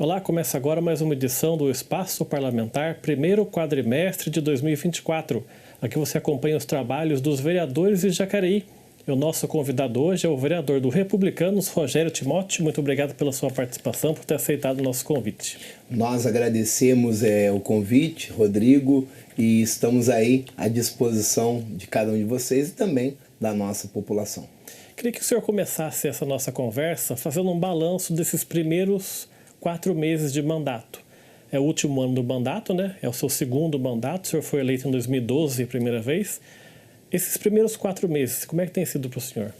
Olá, começa agora mais uma edição do Espaço Parlamentar, primeiro quadrimestre de 2024. Aqui você acompanha os trabalhos dos vereadores de Jacareí. E o nosso convidado hoje é o vereador do Republicanos, Rogério Timóteo. Muito obrigado pela sua participação, por ter aceitado o nosso convite. Nós agradecemos o convite, Rodrigo, e estamos aí à disposição de cada um de vocês e também da nossa população. Queria que o senhor começasse essa nossa conversa fazendo um balanço desses primeiros 4 meses de mandato. É o último ano do mandato, né? É o seu segundo mandato. O senhor foi eleito em 2012 a primeira vez. Esses primeiros 4 meses, como é que tem sido para o senhor?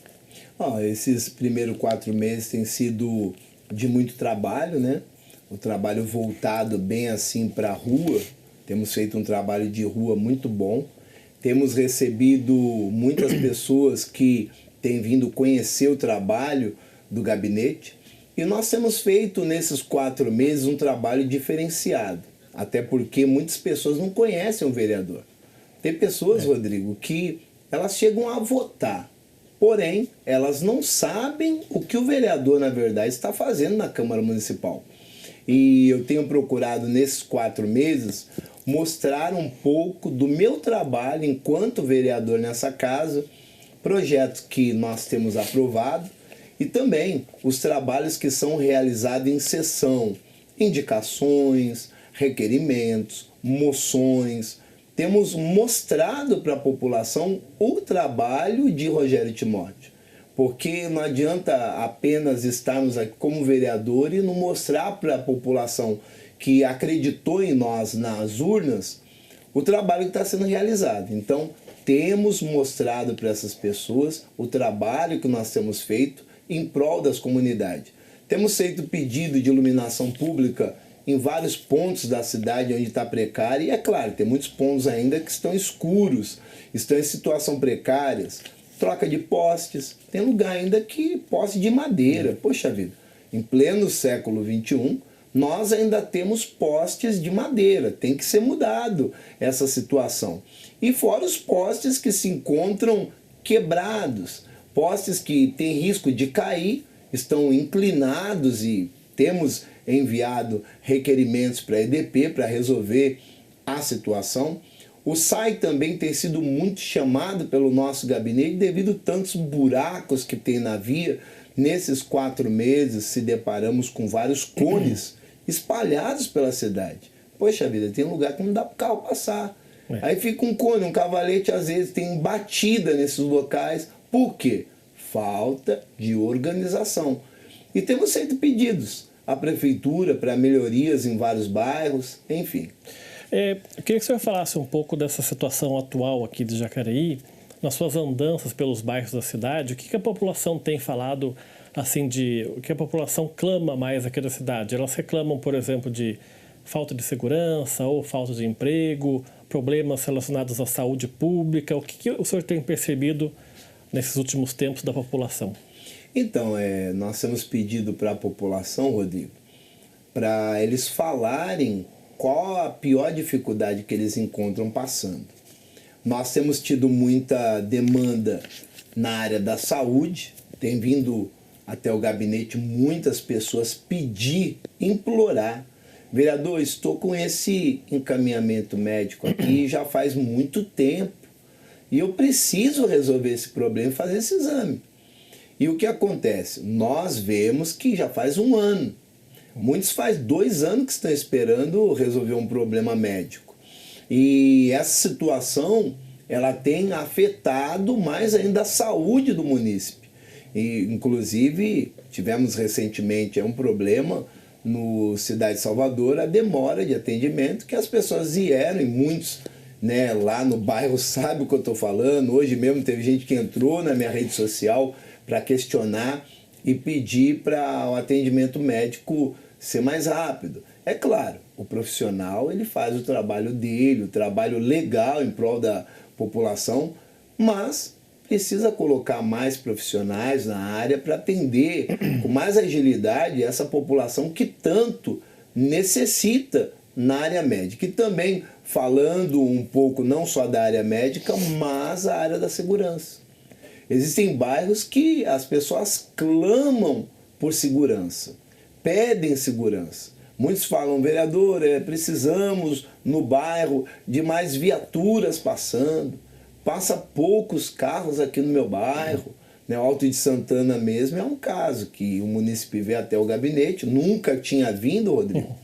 Esses primeiros 4 meses têm sido de muito trabalho, né? O trabalho voltado bem assim para a rua. Temos feito um trabalho de rua muito bom. Temos recebido muitas pessoas que têm vindo conhecer o trabalho do gabinete. E nós temos feito nesses 4 meses um trabalho diferenciado, até porque muitas pessoas não conhecem o vereador. Tem pessoas, Rodrigo, que elas chegam a votar, porém elas não sabem o que o vereador, na verdade, está fazendo na Câmara Municipal. E eu tenho procurado nesses 4 meses mostrar um pouco do meu trabalho enquanto vereador nessa casa, projetos que nós temos aprovado, e também os trabalhos que são realizados em sessão, indicações, requerimentos, moções. Temos mostrado para a população o trabalho de Rogério Timóteo, porque não adianta apenas estarmos aqui como vereador e não mostrar para a população que acreditou em nós nas urnas o trabalho que está sendo realizado. Então, temos mostrado para essas pessoas o trabalho que nós temos feito em prol das comunidades. Temos feito pedido de iluminação pública em vários pontos da cidade onde está precário, e é claro, tem muitos pontos ainda que estão escuros, estão em situação precárias, troca de postes, tem lugar ainda que poste de madeira, poxa vida, em pleno século XXI, nós ainda temos postes de madeira, tem que ser mudado essa situação. E fora os postes que se encontram quebrados, postes que têm risco de cair, estão inclinados e temos enviado requerimentos para a EDP para resolver a situação. O SAI também tem sido muito chamado pelo nosso gabinete devido a tantos buracos que tem na via. Nesses 4 meses se deparamos com vários cones espalhados pela cidade. Poxa vida, tem lugar que não dá para o carro passar. Aí fica um cone, um cavalete, às vezes tem batida nesses locais. Por quê? Falta de organização. E temos feito pedidos à prefeitura para melhorias em vários bairros, enfim. Eu queria que o senhor falasse um pouco dessa situação atual aqui de Jacareí, nas suas andanças pelos bairros da cidade. O que a população tem falado, assim, o que a população clama mais aqui da cidade? Elas reclamam, por exemplo, de falta de segurança ou falta de emprego, problemas relacionados à saúde pública. O que o senhor tem percebido nesses últimos tempos da população? Então, nós temos pedido para a população, Rodrigo, para eles falarem qual a pior dificuldade que eles encontram passando. Nós temos tido muita demanda na área da saúde, tem vindo até o gabinete muitas pessoas pedir, implorar. Vereador, estou com esse encaminhamento médico aqui já faz muito tempo e eu preciso resolver esse problema e fazer esse exame. E o que acontece? Nós vemos que já faz 1 ano. Muitos faz 2 anos que estão esperando resolver um problema médico. E essa situação, ela tem afetado mais ainda a saúde do munícipe. E, inclusive, tivemos recentemente um problema no Cidade de Salvador, a demora de atendimento, que as pessoas vieram, e muitos lá no bairro sabem o que eu estou falando. Hoje mesmo teve gente que entrou na minha rede social para questionar e pedir para o atendimento médico ser mais rápido. É claro, o profissional ele faz o trabalho dele, o trabalho legal em prol da população, mas precisa colocar mais profissionais na área para atender com mais agilidade essa população que tanto necessita na área médica. E também falando um pouco não só da área médica, mas a área da segurança. Existem bairros que as pessoas clamam por segurança, pedem segurança, Muitos falam, vereador, precisamos no bairro de mais viaturas passando. Passa poucos carros aqui no meu bairro. O Alto de Santana mesmo é um caso que o município veio até o gabinete, nunca tinha vindo, Rodrigo.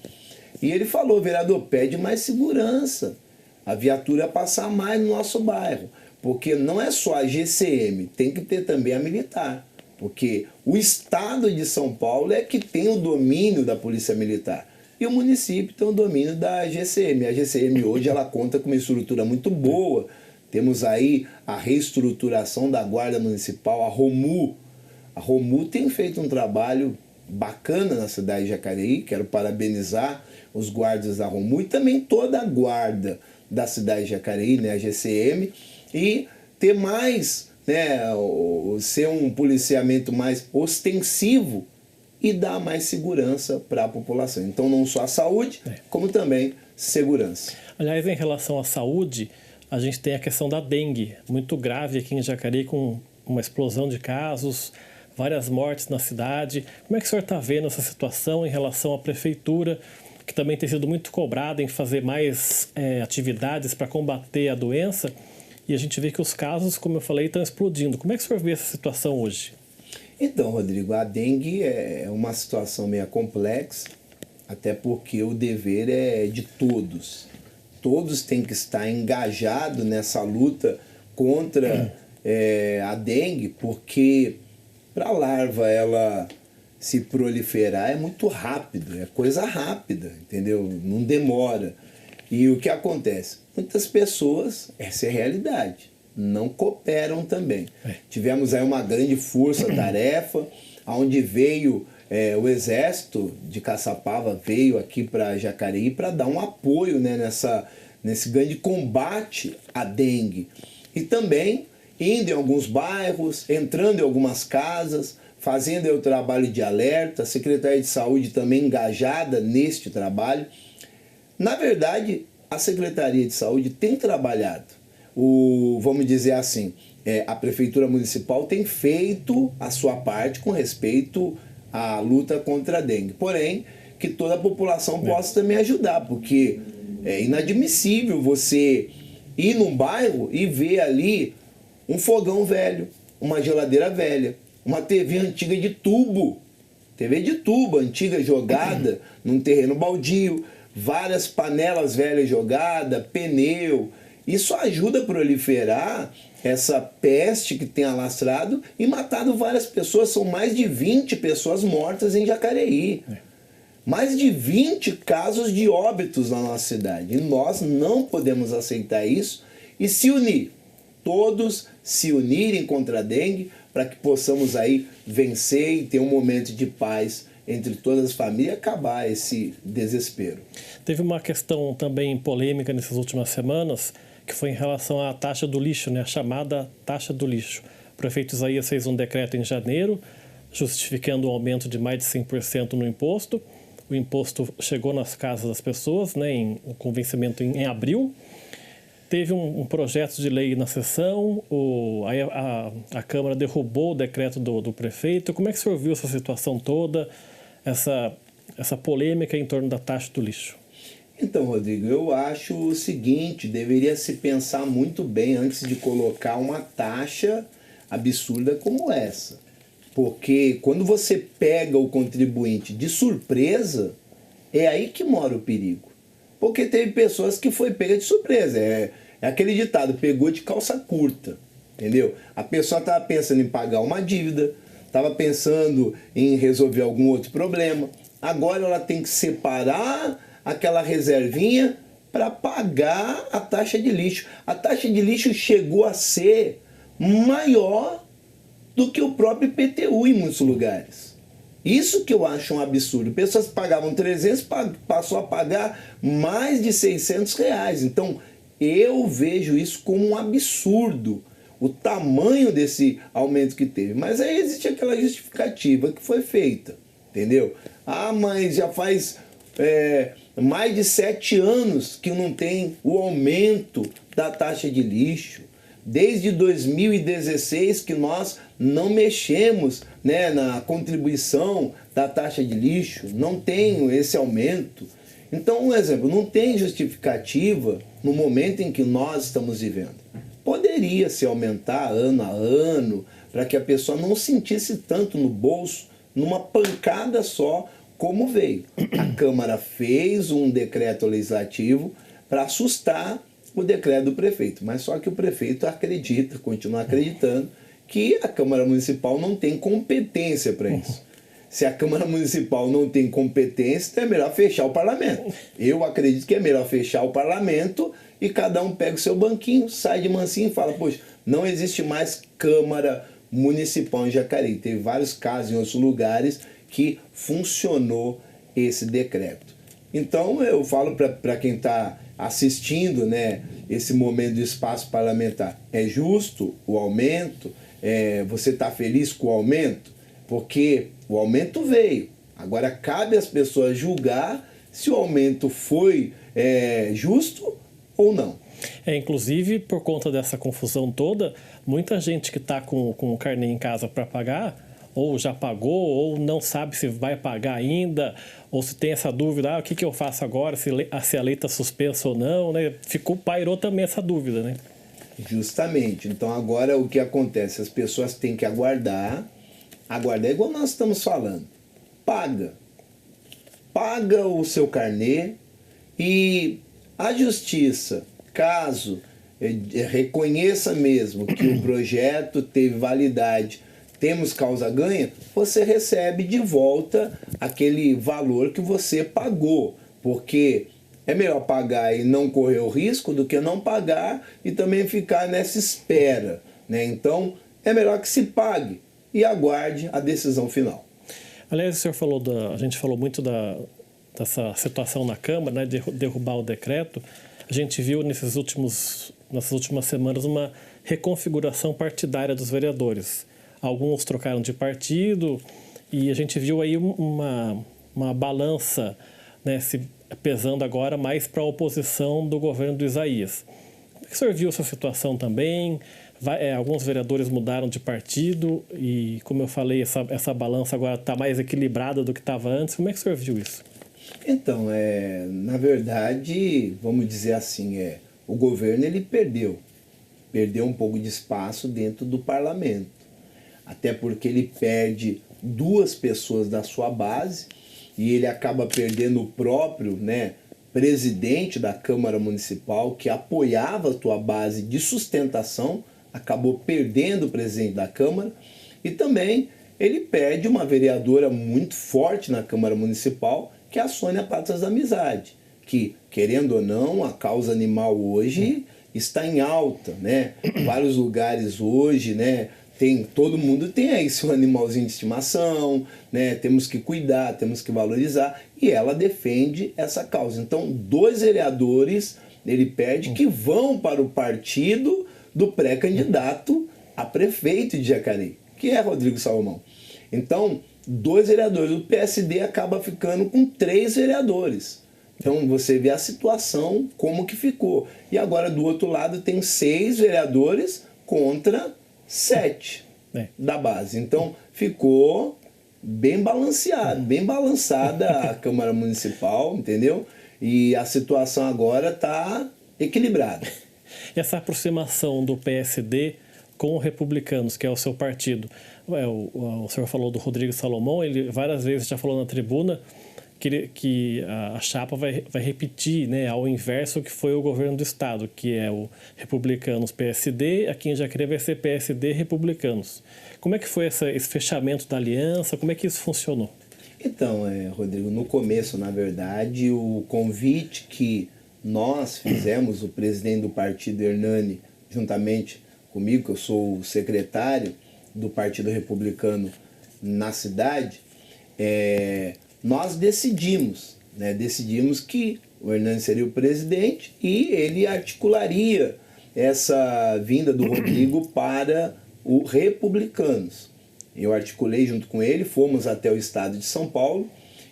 E ele falou, vereador, pede mais segurança. A viatura passar mais no nosso bairro. Porque não é só a GCM, tem que ter também a militar. Porque o estado de São Paulo é que tem o domínio da Polícia Militar. E o município tem o domínio da GCM. A GCM hoje ela conta com uma estrutura muito boa. Temos aí a reestruturação da Guarda Municipal, a ROMU. A ROMU tem feito um trabalho bacana na cidade de Jacareí. Quero parabenizar os guardas da ROMU e também toda a guarda da cidade de Jacareí, né, a GCM. E ter mais, né, ser um policiamento mais ostensivo e dar mais segurança para a população. Então não só a saúde, como também segurança. Aliás, em relação à saúde, a gente tem a questão da dengue, muito grave aqui em Jacareí, com uma explosão de casos, várias mortes na cidade. Como é que o senhor está vendo essa situação em relação à prefeitura, que também tem sido muito cobrada em fazer mais atividades para combater a doença? E a gente vê que os casos, como eu falei, estão explodindo. Como é que o senhor vê essa situação hoje? Então, Rodrigo, a dengue é uma situação meio complexa, até porque o dever é de todos. Todos têm que estar engajados nessa luta contra a dengue, porque para a larva ela se proliferar é muito rápido, é coisa rápida, entendeu? Não demora. E o que acontece? Muitas pessoas, essa é a realidade, não cooperam também. Tivemos aí uma grande força-tarefa, onde veio o Exército de Caçapava, veio aqui para Jacareí para dar um apoio, né, nesse grande combate à dengue. E também indo em alguns bairros, entrando em algumas casas, fazendo o trabalho de alerta, a Secretaria de Saúde também engajada neste trabalho. Na verdade, a Secretaria de Saúde tem trabalhado. Vamos dizer assim, a Prefeitura Municipal tem feito a sua parte com respeito à luta contra a dengue. Porém, que toda a população possa também ajudar, porque é inadmissível você ir num bairro e ver ali um fogão velho, uma geladeira velha, uma TV antiga de tubo, antiga jogada num terreno baldio, várias panelas velhas jogadas, pneu. Isso ajuda a proliferar essa peste que tem alastrado e matado várias pessoas. São mais de 20 pessoas mortas em Jacareí. Mais de 20 casos de óbitos na nossa cidade. E nós não podemos aceitar isso e se unir. Todos se unirem contra a dengue para que possamos aí vencer e ter um momento de paz entre todas as famílias e acabar esse desespero. Teve uma questão também polêmica nessas últimas semanas, que foi em relação à taxa do lixo, né? A chamada taxa do lixo. O prefeito Isaías fez um decreto em janeiro, justificando um aumento de mais de 100% no imposto. O imposto chegou nas casas das pessoas, né, com vencimento em abril. Teve um projeto de lei na sessão, a Câmara derrubou o decreto do prefeito. Como é que o senhor viu essa situação toda, essa polêmica em torno da taxa do lixo? Então, Rodrigo, eu acho o seguinte, deveria se pensar muito bem antes de colocar uma taxa absurda como essa. Porque quando você pega o contribuinte de surpresa, é aí que mora o perigo. Porque teve pessoas que foi pega de surpresa. É aquele ditado, pegou de calça curta, entendeu? A pessoa estava pensando em pagar uma dívida, estava pensando em resolver algum outro problema. Agora ela tem que separar aquela reservinha para pagar a taxa de lixo. A taxa de lixo chegou a ser maior do que o próprio IPTU em muitos lugares. Isso que eu acho um absurdo. Pessoas que pagavam 300 passou a pagar mais de 600 reais. Então, eu vejo isso como um absurdo, o tamanho desse aumento que teve. Mas aí existe aquela justificativa que foi feita, entendeu? Ah, mas já faz mais de 7 anos que não tem o aumento da taxa de lixo. Desde 2016 que nós não mexemos, né, na contribuição da taxa de lixo, não tem esse aumento. Então, um exemplo, não tem justificativa no momento em que nós estamos vivendo. Poderia se aumentar ano a ano, para que a pessoa não sentisse tanto no bolso, numa pancada só, como veio. A Câmara fez um decreto legislativo para assustar o decreto do prefeito, mas só que o prefeito acredita, continua acreditando, que a Câmara Municipal não tem competência para isso. Se a Câmara Municipal não tem competência, então é melhor fechar o parlamento. Eu acredito que é melhor fechar o parlamento e cada um pega o seu banquinho, sai de mansinho e fala, poxa, não existe mais Câmara Municipal em Jacareí. Teve vários casos em outros lugares que funcionou esse decreto. Então eu falo para quem está assistindo, né, esse momento do espaço parlamentar, é justo o aumento? Você está feliz com o aumento? Porque o aumento veio. Agora cabe às pessoas julgar se o aumento foi justo ou não. Inclusive, por conta dessa confusão toda, muita gente que está com o carnê em casa para pagar, ou já pagou, ou não sabe se vai pagar ainda, ou se tem essa dúvida, o que eu faço agora, se a lei está suspensa ou não, né? Pairou também essa dúvida, né? Justamente. Então agora o que acontece? As pessoas têm que aguardar igual nós estamos falando. Paga o seu carnê e a justiça, caso reconheça mesmo que o projeto teve validade, temos causa-ganha, você recebe de volta aquele valor que você pagou, porque é melhor pagar e não correr o risco do que não pagar e também ficar nessa espera, né? Então é melhor que se pague e aguarde a decisão final. Aliás, o senhor a gente falou muito dessa situação na Câmara, né, de derrubar o decreto. A gente viu nessas últimas semanas uma reconfiguração partidária dos vereadores. Alguns trocaram de partido e a gente viu aí uma balança, né, se pesando agora mais para a oposição do governo do Isaías. Como é que o senhor viu essa situação também? Alguns vereadores mudaram de partido e, como eu falei, essa balança agora está mais equilibrada do que estava antes. Como é que o senhor viu isso? Então, na verdade, vamos dizer assim, o governo ele perdeu um pouco de espaço dentro do parlamento, até porque ele perde 2 pessoas da sua base e ele acaba perdendo o próprio, né, presidente da Câmara Municipal que apoiava a sua base de sustentação, acabou perdendo o presidente da Câmara e também ele perde uma vereadora muito forte na Câmara Municipal, que é a Sônia Patas da Amizade, que, querendo ou não, a causa animal hoje está em alta, né? Vários lugares hoje, né? Todo mundo tem aí seu animalzinho de estimação, né? Temos que cuidar, temos que valorizar, e ela defende essa causa. Então, 2 vereadores ele perde que vão para o partido do pré-candidato a prefeito de Jacareí, que é Rodrigo Salomão. Então, 2 vereadores, o PSD acaba ficando com 3 vereadores. Então você vê a situação como que ficou. E agora do outro lado tem 6 vereadores contra 7 da base. Então ficou bem balanceado, bem balançada a Câmara Municipal, entendeu? E a situação agora está equilibrada. Essa aproximação do PSD com Republicanos, que é o seu partido, o senhor falou do Rodrigo Salomão, ele várias vezes já falou na tribuna que a chapa vai repetir, né, ao inverso que foi o governo do estado, que é o Republicanos PSD, aqui em Jacareí vai ser PSD Republicanos. Como é que foi esse fechamento da aliança? Como é que isso funcionou? Então, Rodrigo, no começo, na verdade, o convite que nós fizemos, o presidente do partido, Hernani, juntamente comigo, que eu sou o secretário do Partido Republicano na cidade, nós decidimos que o Hernani seria o presidente e ele articularia essa vinda do Rodrigo para o Republicanos. Eu articulei junto com ele, fomos até o estado de São Paulo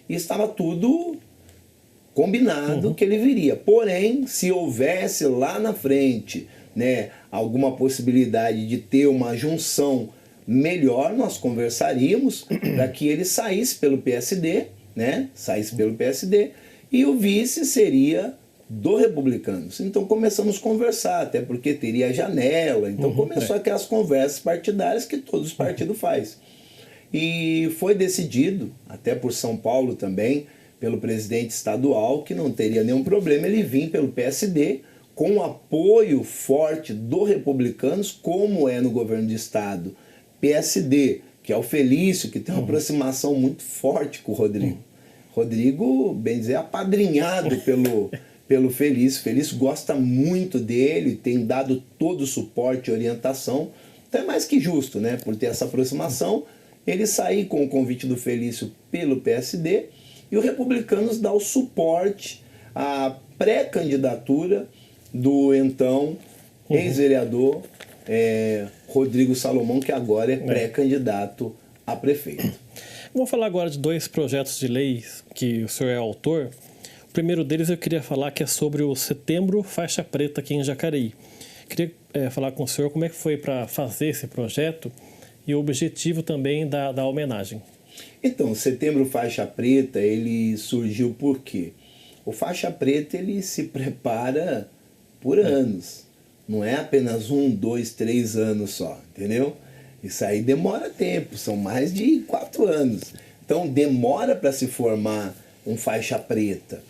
e estava tudo combinado que ele viria. Porém, se houvesse lá na frente né, alguma possibilidade de ter uma junção melhor, nós conversaríamos para que ele saísse pelo PSD, né, e o vice seria do Republicanos. Então começamos a conversar, até porque teria janela, então começou aquelas conversas partidárias que todos os partidos fazem. E foi decidido, até por São Paulo também, pelo presidente estadual, que não teria nenhum problema ele vir pelo PSD, com o apoio forte do Republicanos, como é no governo do estado, PSD, que é o Felício, que tem uma aproximação muito forte com o Rodrigo. Rodrigo, bem dizer, apadrinhado pelo Felício. Felício gosta muito dele, tem dado todo o suporte e orientação. Então é mais que justo, né? Por ter essa aproximação, ele sair com o convite do Felício pelo PSD e o Republicanos dá o suporte à pré-candidatura do então ex-vereador Rodrigo Salomão, que agora é pré-candidato a prefeito. Vamos falar agora de dois projetos de lei que o senhor é autor. O primeiro deles eu queria falar que é sobre o Setembro Faixa Preta aqui em Jacareí. Queria falar com o senhor como é que foi para fazer esse projeto e o objetivo também da homenagem. Então, o Setembro Faixa Preta, ele surgiu por quê? O Faixa Preta, ele se prepara por anos. Não é apenas 1, 2, 3 anos só, entendeu? Isso aí demora tempo, são mais de 4 anos. Então, demora para se formar um faixa preta.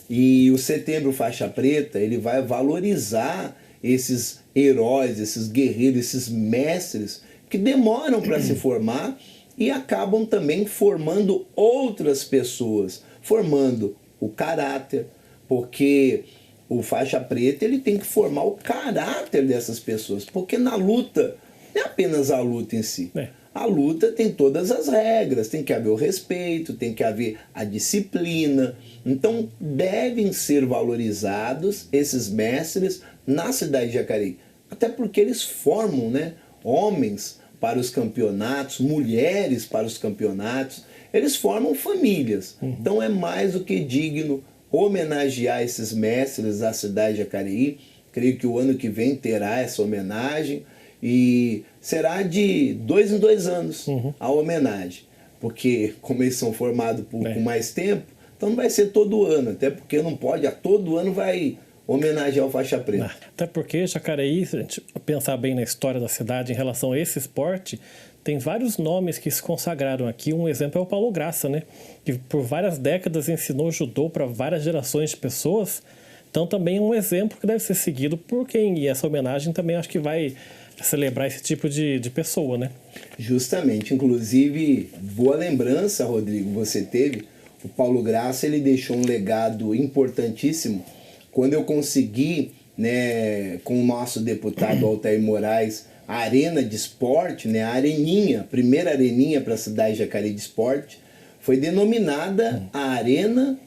E o Setembro Faixa Preta, ele vai valorizar esses heróis, esses guerreiros, esses mestres que demoram para se formar e acabam também formando outras pessoas, formando o caráter, porque o faixa preta ele tem que formar o caráter dessas pessoas, porque na luta não é apenas a luta em si. A luta tem todas as regras, tem que haver o respeito, tem que haver a disciplina. Então devem ser valorizados esses mestres na cidade de Jacareí, até porque eles formam, né, homens para os campeonatos, mulheres para os campeonatos, eles formam famílias. Então é mais do que digno homenagear esses mestres da cidade de Jacareí. Creio que o ano que vem terá essa homenagem e será de 2 em 2 anos a homenagem, porque como eles são formados com mais tempo, então não vai ser todo ano, até porque não pode, a todo ano vai homenagear o faixa preta. Até porque Jacareí, se a gente pensar bem na história da cidade em relação a esse esporte, tem vários nomes que se consagraram aqui. Um exemplo é o Paulo Graça, né? Que por várias décadas ensinou judô para várias gerações de pessoas. Então também é um exemplo que deve ser seguido por quem, e essa homenagem também acho que vai celebrar esse tipo de pessoa, né? Justamente, inclusive, boa lembrança, Rodrigo, você teve. O Paulo Graça, ele deixou um legado importantíssimo. Quando eu consegui, né, com o nosso deputado Altair Moraes, a arena de esporte, né, a areninha, a primeira areninha para a cidade de Jacareí de esporte, foi denominada a Arena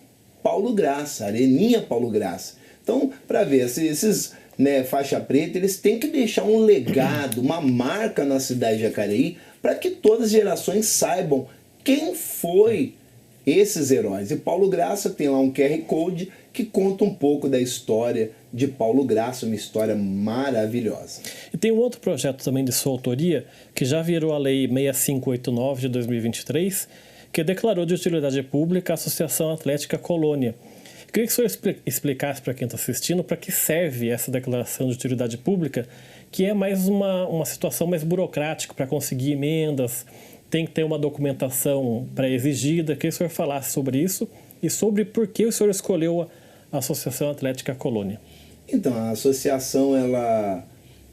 Paulo Graça, Areninha Paulo Graça. Então, para ver, esses né, faixa preta, eles têm que deixar um legado, uma marca na cidade de Jacareí, para que todas as gerações saibam quem foi esses heróis. E Paulo Graça tem lá um QR Code que conta um pouco da história de Paulo Graça, uma história maravilhosa. E tem um outro projeto também de sua autoria, que já virou a Lei 6589 de 2023, que declarou de utilidade pública a Associação Atlética Colônia. Eu queria que o senhor explicasse para quem está assistindo para que serve essa declaração de utilidade pública, que é mais uma situação mais burocrática para conseguir emendas, tem que ter uma documentação pré-exigida. Eu queria que o senhor falasse sobre isso e sobre por que o senhor escolheu a Associação Atlética Colônia. Então, a associação ela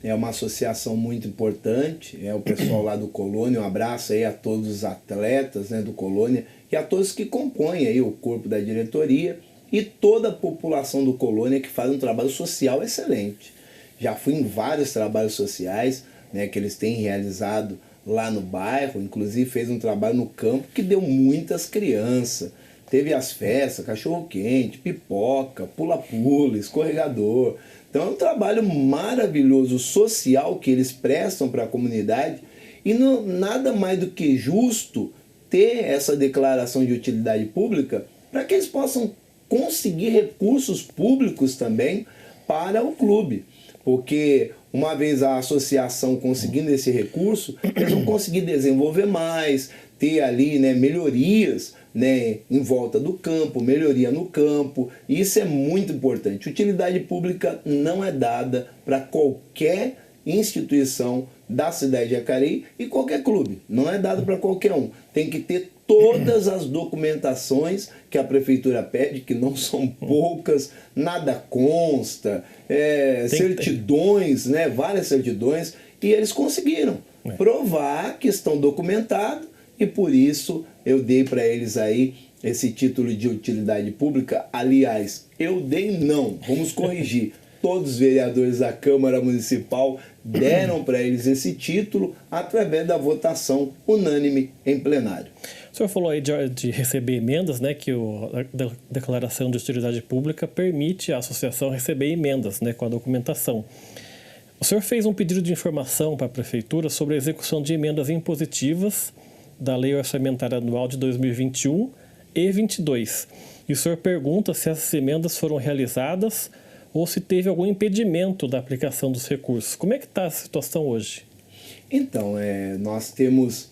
é uma associação muito importante, é o pessoal lá do Colônia, um abraço aí a todos os atletas, né, do Colônia e a todos que compõem aí o corpo da diretoria e toda a população do Colônia que faz um trabalho social excelente. Já fui em vários trabalhos sociais, né, que eles têm realizado lá no bairro, inclusive fez um trabalho no campo que deu muitas crianças. Teve as festas, cachorro-quente, pipoca, pula-pula, escorregador. Então é um trabalho maravilhoso, social, que eles prestam para a comunidade. E não, nada mais do que justo ter essa declaração de utilidade pública para que eles possam conseguir recursos públicos também para o clube. Porque uma vez a associação conseguindo esse recurso, eles vão conseguir desenvolver mais, ter ali, né, melhorias, né, em volta do campo, melhoria no campo. E isso é muito importante. Utilidade pública não é dada para qualquer instituição da cidade de Jacareí e qualquer clube. Não é dado para qualquer um. Tem que ter todas as documentações que a prefeitura pede, que não são poucas, nada consta, certidões, né, várias certidões, e eles conseguiram provar que estão documentados, e por isso eu dei para eles aí esse título de utilidade pública. Aliás, eu dei não, vamos corrigir. Todos os vereadores da Câmara Municipal deram para eles esse título através da votação unânime em plenário. O senhor falou aí de receber emendas, né, que a declaração de utilidade pública permite à associação receber emendas, né, com a documentação. O senhor fez um pedido de informação para a Prefeitura sobre a execução de emendas impositivas da Lei Orçamentária Anual de 2021 e 2022. E o senhor pergunta se essas emendas foram realizadas ou se teve algum impedimento da aplicação dos recursos. Como é que está a situação hoje? Então, nós temos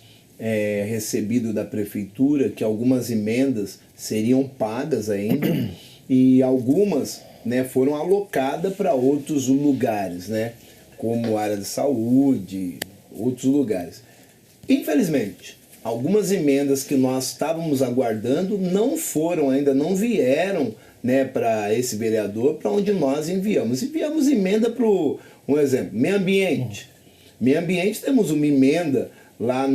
recebido da Prefeitura que algumas emendas seriam pagas ainda e algumas, né, foram alocadas para outros lugares, né, como área de saúde, outros lugares. Infelizmente, algumas emendas que nós estávamos aguardando não foram ainda, não vieram, né, para esse vereador, para onde nós enviamos. Enviamos emenda para, um exemplo, meio ambiente. Meio ambiente, temos uma emenda lá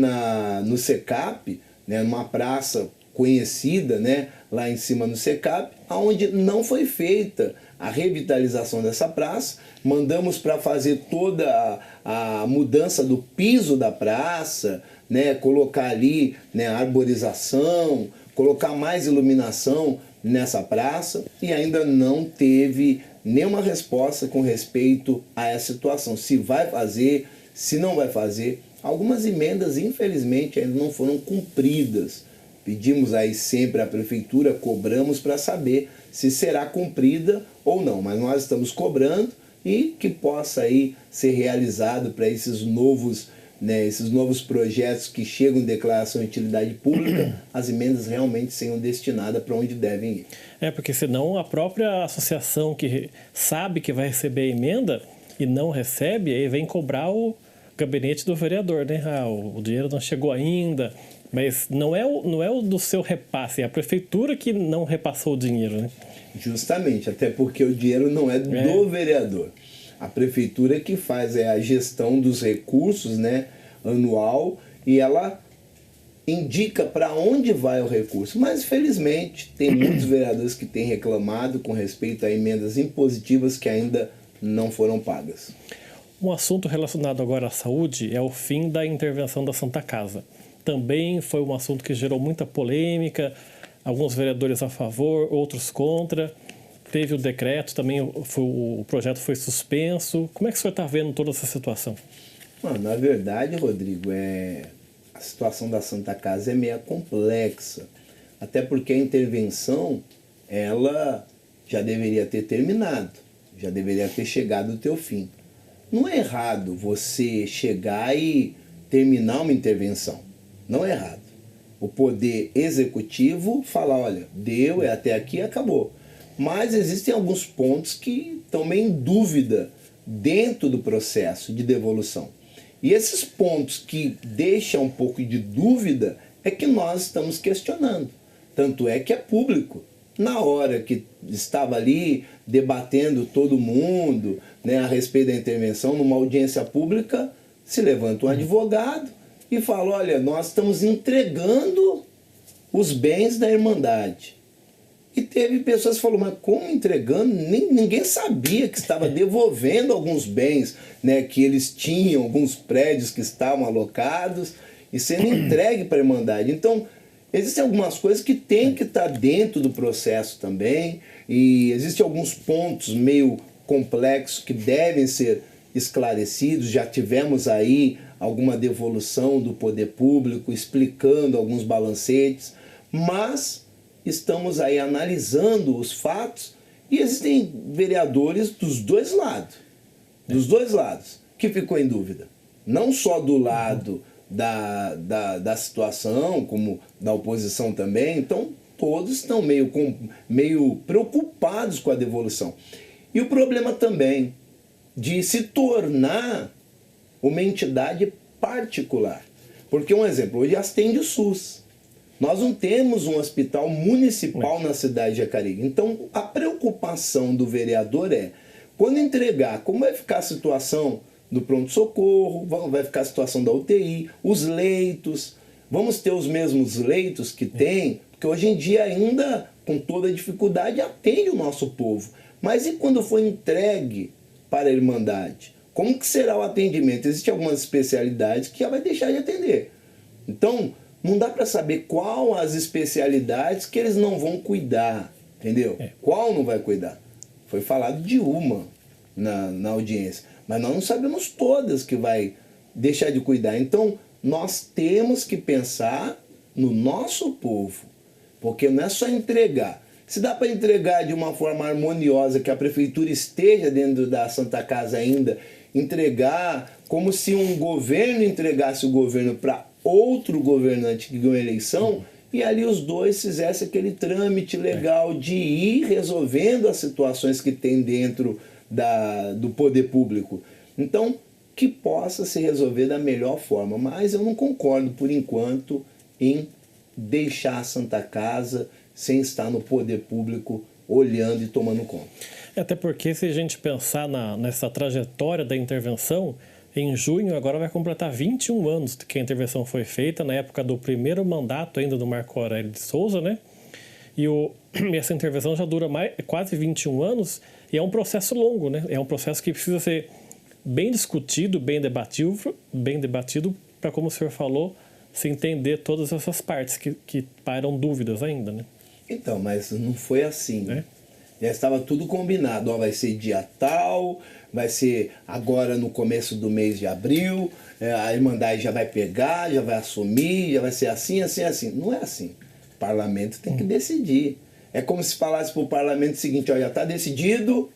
no SECAP, né, numa praça conhecida, né, lá em cima no SECAP, onde não foi feita a revitalização dessa praça. Mandamos para fazer toda a mudança do piso da praça, né, colocar ali, né, arborização, colocar mais iluminação nessa praça, e ainda não teve nenhuma resposta com respeito a essa situação. Se vai fazer, se não vai fazer. Algumas emendas, infelizmente, ainda não foram cumpridas. Pedimos aí sempre à Prefeitura, cobramos para saber se será cumprida ou não, mas nós estamos cobrando e que possa aí ser realizado para esses novos, né, esses novos projetos que chegam em declaração de utilidade pública, as emendas realmente sejam destinadas para onde devem ir. Porque senão a própria associação que sabe que vai receber a emenda e não recebe, aí vem cobrar o gabinete do vereador, né? O dinheiro não chegou ainda, mas não é o do seu repasse, é a prefeitura que não repassou o dinheiro, né? Justamente, até porque o dinheiro não é do vereador. A prefeitura que faz a gestão dos recursos, né, anual, e ela indica para onde vai o recurso. Mas, felizmente, tem muitos vereadores que têm reclamado com respeito a emendas impositivas que ainda não foram pagas. Um assunto relacionado agora à saúde é o fim da intervenção da Santa Casa. Também foi um assunto que gerou muita polêmica, alguns vereadores a favor, outros contra. Teve o decreto, também o projeto foi suspenso. Como é que o senhor está vendo toda essa situação? Na verdade, Rodrigo, a situação da Santa Casa é meio complexa. Até porque a intervenção, ela já deveria ter terminado, já deveria ter chegado ao teu fim. Não é errado você chegar e terminar uma intervenção. Não é errado. O poder executivo fala, olha, deu, até aqui, acabou. Mas existem alguns pontos que estão meio em dúvida dentro do processo de devolução. E esses pontos que deixam um pouco de dúvida é que nós estamos questionando. Tanto é que é público. Na hora que estava ali debatendo todo mundo, né, a respeito da intervenção, numa audiência pública, se levanta um advogado e fala, olha, nós estamos entregando os bens da Irmandade. E teve pessoas que falaram, mas como entregando? Ninguém sabia que estava devolvendo alguns bens, né, que eles tinham, alguns prédios que estavam alocados e sendo entregue para a Irmandade. Então, existem algumas coisas que têm que estar dentro do processo também, e existem alguns pontos meio complexos que devem ser esclarecidos. Já tivemos aí alguma devolução do poder público, explicando alguns balancetes, mas estamos aí analisando os fatos e existem vereadores dos dois lados. dos dois lados, que ficou em dúvida. Não só do lado da situação, como da oposição também. Então, todos estão meio preocupados com a devolução. E o problema também de se tornar uma entidade particular. Porque, um exemplo, hoje atende o SUS. Nós não temos um hospital municipal na cidade de Jacareí. Então, a preocupação do vereador é, quando entregar, como vai ficar a situação do pronto-socorro, vai ficar a situação da UTI, os leitos, vamos ter os mesmos leitos que tem, porque hoje em dia ainda, com toda a dificuldade, atende o nosso povo. Mas e quando for entregue para a Irmandade? Como que será o atendimento? Existem algumas especialidades que já vai deixar de atender. Então, não dá para saber qual as especialidades que eles não vão cuidar, entendeu? Qual não vai cuidar? Foi falado de uma na audiência, mas nós não sabemos todas que vai deixar de cuidar. Então, nós temos que pensar no nosso povo, porque não é só entregar. Se dá para entregar de uma forma harmoniosa, que a prefeitura esteja dentro da Santa Casa ainda, entregar como se um governo entregasse o governo para outro governante que ganhou a eleição, e ali os dois fizessem aquele trâmite legal de ir resolvendo as situações que tem dentro do poder público. Então, que possa se resolver da melhor forma. Mas eu não concordo, por enquanto, em deixar a Santa Casa sem estar no poder público olhando e tomando conta. Até porque, se a gente pensar nessa trajetória da intervenção, em junho agora vai completar 21 anos que a intervenção foi feita, na época do primeiro mandato ainda do Marco Aurélio de Souza, né? E essa intervenção já dura quase 21 anos e é um processo longo, né? É um processo que precisa ser bem discutido, bem debatido para, como o senhor falou, se entender todas essas partes que pairam dúvidas ainda, né? Então, mas não foi assim, né? Já estava tudo combinado, ó, vai ser dia tal, vai ser agora no começo do mês de abril, a Irmandade já vai pegar, já vai assumir, já vai ser assim, assim, assim. Não é assim. O parlamento tem que decidir. É como se falasse para o parlamento o seguinte, ó, já está decidido,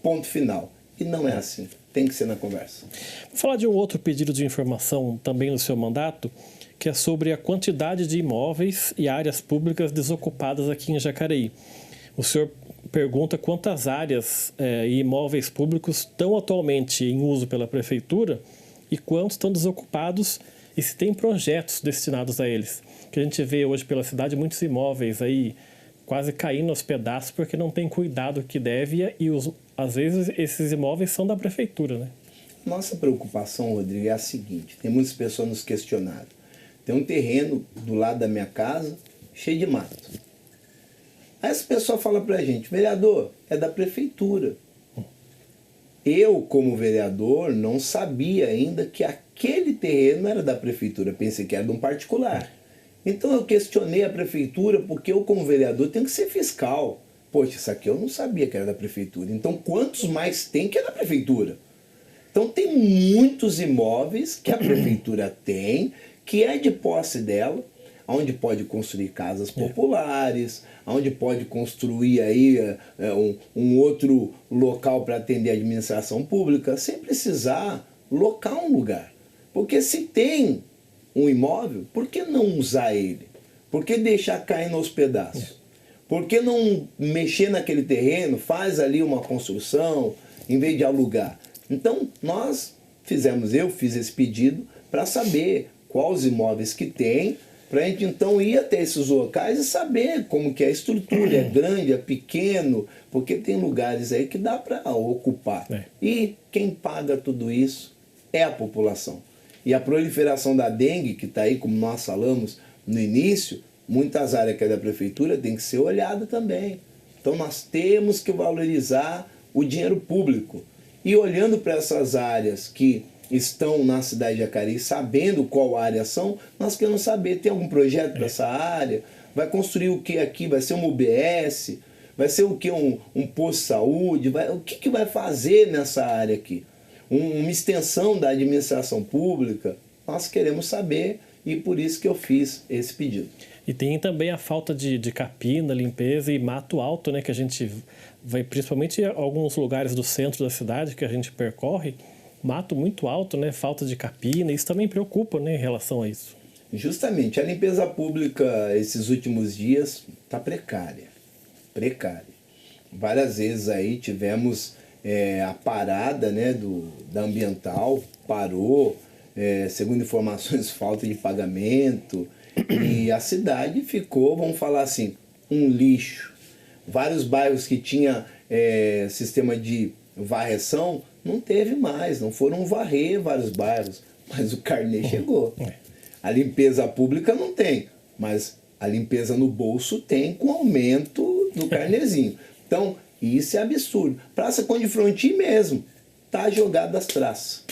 ponto final. E não é assim. Tem que ser na conversa. Vou falar de um outro pedido de informação também no seu mandato, que é sobre a quantidade de imóveis e áreas públicas desocupadas aqui em Jacareí. O senhor pergunta quantas áreas e imóveis públicos estão atualmente em uso pela Prefeitura e quantos estão desocupados e se tem projetos destinados a eles. Que a gente vê hoje pela cidade muitos imóveis aí quase caindo aos pedaços porque não tem cuidado que deve e às vezes esses imóveis são da Prefeitura, né? Nossa preocupação, Rodrigo, é a seguinte, tem muitas pessoas nos questionando. Tem um terreno do lado da minha casa cheio de mato. Aí essa pessoa fala pra gente, vereador, é da Prefeitura. Eu, como vereador, não sabia ainda que aquele terreno era da Prefeitura. Pensei que era de um particular. Então eu questionei a Prefeitura porque eu, como vereador, tenho que ser fiscal. Poxa, isso aqui eu não sabia que era da Prefeitura. Então quantos mais tem que é da Prefeitura? Então tem muitos imóveis que a Prefeitura tem, que é de posse dela, onde pode construir casas populares, onde pode construir aí um outro local para atender a administração pública, sem precisar locar um lugar. Porque se tem um imóvel, por que não usar ele? Por que deixar cair aos pedaços? Por que não mexer naquele terreno, faz ali uma construção, em vez de alugar? Então, eu fiz esse pedido para saber quais os imóveis que tem, para a gente então ir até esses locais e saber como que é a estrutura, é grande, é pequeno, porque tem lugares aí que dá para ocupar. E quem paga tudo isso é a população. E a proliferação da dengue, que está aí, como nós falamos no início, muitas áreas que é da Prefeitura tem que ser olhada também. Então nós temos que valorizar o dinheiro público. E olhando para essas áreas que estão na cidade de Jacareí, sabendo qual área são, nós queremos saber, tem algum projeto para essa área? Vai construir o que aqui? Vai ser uma UBS? Vai ser o que? Um posto de saúde? O que vai fazer nessa área aqui? Uma extensão da administração pública? Nós queremos saber e por isso que eu fiz esse pedido. E tem também a falta de capina, limpeza e mato alto, né? Que a gente vai, principalmente em alguns lugares do centro da cidade que a gente percorre, mato muito alto, né? Falta de capina, isso também preocupa, né, em relação a isso. Justamente, a limpeza pública esses últimos dias está precária. Várias vezes aí tivemos a parada, né, da ambiental, parou, segundo informações, falta de pagamento, e a cidade ficou, vamos falar assim, um lixo. Vários bairros que tinha sistema de varreção, não teve mais, não foram varrer vários bairros, mas o carnê chegou. A limpeza pública não tem, mas a limpeza no bolso tem com aumento do carnezinho. Então, isso é absurdo. Praça Conde Frontin mesmo, tá jogada as praças.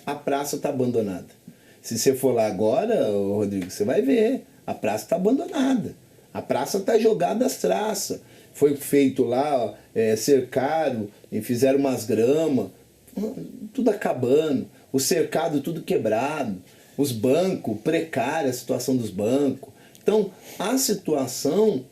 A praça está abandonada. Se você for lá agora, Rodrigo, você vai ver, a praça está abandonada. A praça está jogada às traças. Foi feito lá, cercaram e fizeram umas gramas, tudo acabando. O cercado tudo quebrado. Os bancos, precária a situação dos bancos. Então, a situação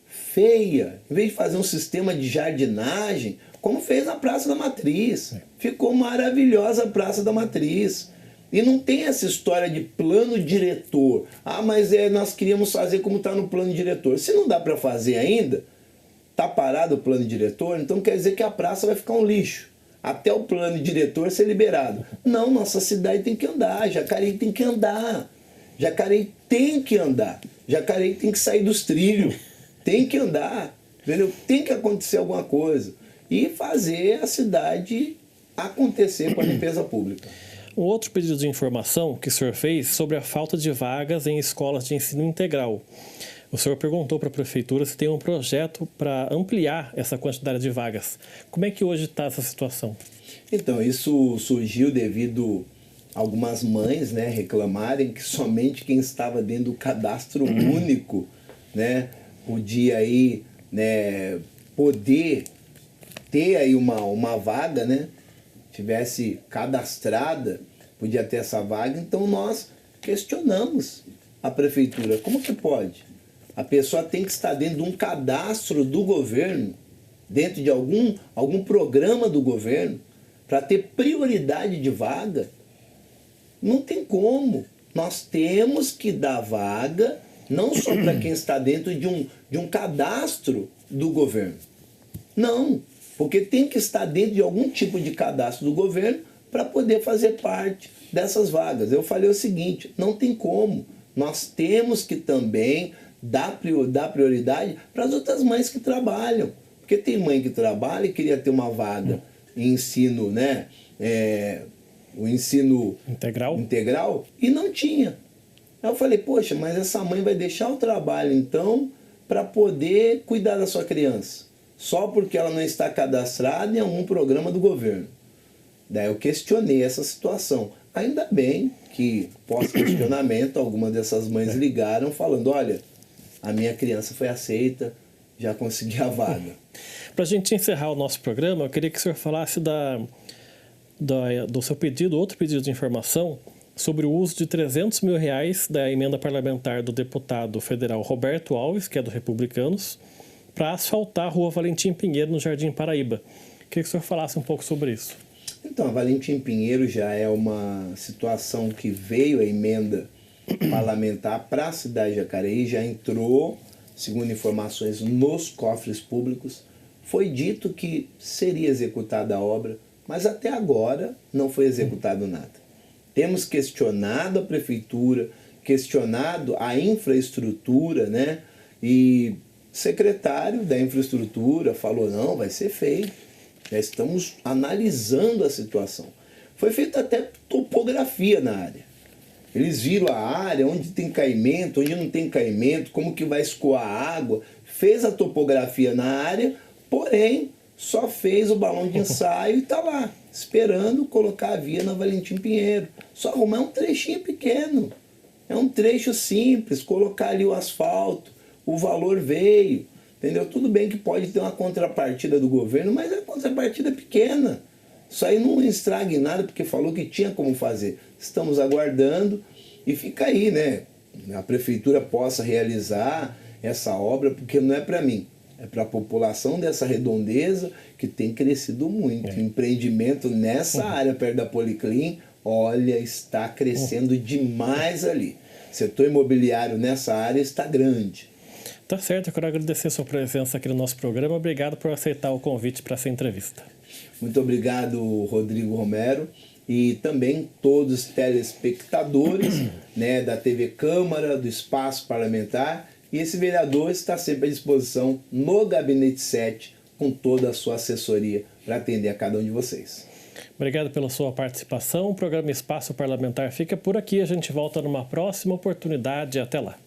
feia, em vez de fazer um sistema de jardinagem, como fez na Praça da Matriz. Ficou maravilhosa a Praça da Matriz. E não tem essa história de plano diretor. Ah, mas nós queríamos fazer como está no plano diretor. Se não dá para fazer ainda, está parado o plano diretor, então quer dizer que a praça vai ficar um lixo. Até o plano diretor ser liberado. Não, nossa cidade tem que andar, Jacareí tem que andar. Jacareí tem que andar. Jacareí tem que sair dos trilhos. Tem que andar, entendeu? Tem que acontecer alguma coisa. E fazer a cidade acontecer com a limpeza pública. Um outro pedido de informação que o senhor fez sobre a falta de vagas em escolas de ensino integral. O senhor perguntou para a prefeitura se tem um projeto para ampliar essa quantidade de vagas. Como é que hoje está essa situação? Então, isso surgiu devido a algumas mães, né, reclamarem que somente quem estava dentro do cadastro único, né, podia aí, né, poder ter aí uma vaga, né, tivesse cadastrada, podia ter essa vaga. Então nós questionamos a prefeitura. Como que pode? A pessoa tem que estar dentro de um cadastro do governo, dentro de algum programa do governo, para ter prioridade de vaga. Não tem como. Nós temos que dar vaga não só para quem está dentro de um cadastro do governo. Não, porque tem que estar dentro de algum tipo de cadastro do governo para poder fazer parte dessas vagas. Eu falei o seguinte, não tem como. Nós temos que também dar prioridade para as outras mães que trabalham. Porque tem mãe que trabalha e queria ter uma vaga em ensino, né? O ensino integral e não tinha. Aí eu falei, poxa, mas essa mãe vai deixar o trabalho então para poder cuidar da sua criança, só porque ela não está cadastrada em algum programa do governo. Daí eu questionei essa situação. Ainda bem que, pós-questionamento, algumas dessas mães ligaram falando, olha, a minha criança foi aceita, já consegui a vaga. Para a gente encerrar o nosso programa, eu queria que o senhor falasse do seu pedido, outro pedido de informação, sobre o uso de R$300 mil da emenda parlamentar do deputado federal Roberto Alves, que é do Republicanos, para asfaltar a rua Valentim Pinheiro, no Jardim Paraíba. Queria que o senhor falasse um pouco sobre isso. Então, a Valentim Pinheiro já é uma situação que veio a emenda parlamentar para a cidade de Jacareí, já entrou, segundo informações, nos cofres públicos. Foi dito que seria executada a obra, mas até agora não foi executado nada. Temos questionado a prefeitura, questionado a infraestrutura, né? E o secretário da infraestrutura falou, não, vai ser feito. Já estamos analisando a situação. Foi feita até topografia na área. Eles viram a área, onde tem caimento, onde não tem caimento, como que vai escoar a água. Fez a topografia na área, porém, só fez o balão de ensaio e está lá, esperando colocar a via na Valentim Pinheiro. Só arrumar um trechinho pequeno. É um trecho simples, colocar ali o asfalto, o valor veio. Entendeu? Tudo bem que pode ter uma contrapartida do governo, mas é uma contrapartida pequena. Isso aí não estraga em nada, porque falou que tinha como fazer. Estamos aguardando E fica aí, né? A prefeitura possa realizar essa obra, porque não é para mim, é para a população dessa redondeza que tem crescido muito. Empreendimento nessa área perto da Policlin, olha, está crescendo demais ali. Setor imobiliário nessa área está grande. Tá certo, eu quero agradecer a sua presença aqui no nosso programa. Obrigado por aceitar o convite para essa entrevista. Muito obrigado, Rodrigo Romero, e também todos os telespectadores né, da TV Câmara, do Espaço Parlamentar. E esse vereador está sempre à disposição no Gabinete 7, com toda a sua assessoria, para atender a cada um de vocês. Obrigado pela sua participação. O programa Espaço Parlamentar fica por aqui. A gente volta numa próxima oportunidade. Até lá.